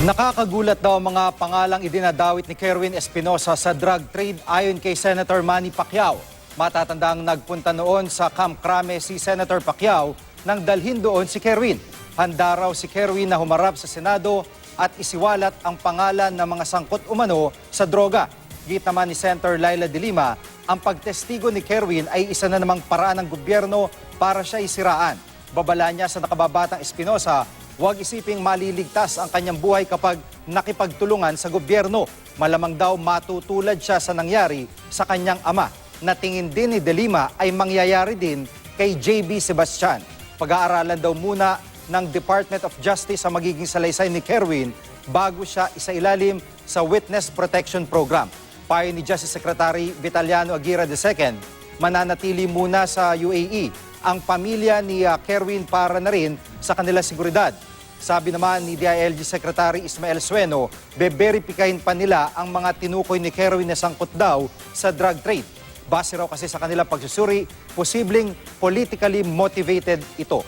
Nakakagulat daw ang mga pangalang idinadawit ni Kerwin Espinosa sa drug trade ayon kay Senator Manny Pacquiao. Matatandang nagpunta noon sa Camp Crame si Senator Pacquiao nang dalhin doon si Kerwin. Handa raw si Kerwin na humarap sa Senado at isiwalat ang pangalan ng mga sangkot umano sa droga. Git naman ni Senator Laila de Lima, ang pagtestigo ni Kerwin ay isa na namang paraan ng gobyerno para siya isiraan. Babala niya sa nakababatang Espinosa, huwag isiping maliligtas ang kanyang buhay kapag nakipagtulungan sa gobyerno. Malamang daw matutulad siya sa nangyari sa kanyang ama, na tingin din ni De Lima ay mangyayari din kay JB Sebastian. Pag-aaralan daw muna ng Department of Justice ang magiging salaysay ni Kerwin bago siya isailalim sa Witness Protection Program. Payo ni Justice Secretary Vitaliano Aguirre II, mananatili muna sa UAE ang pamilya ni Kerwin para na rin sa kanilang seguridad. Sabi naman ni DILG Secretary Ismael Sueno, beberipikahin pa nila ang mga tinukoy ni Kerwin na sangkot daw sa drug trade. Base raw kasi sa kanilang pagsusuri, posibleng politically motivated ito.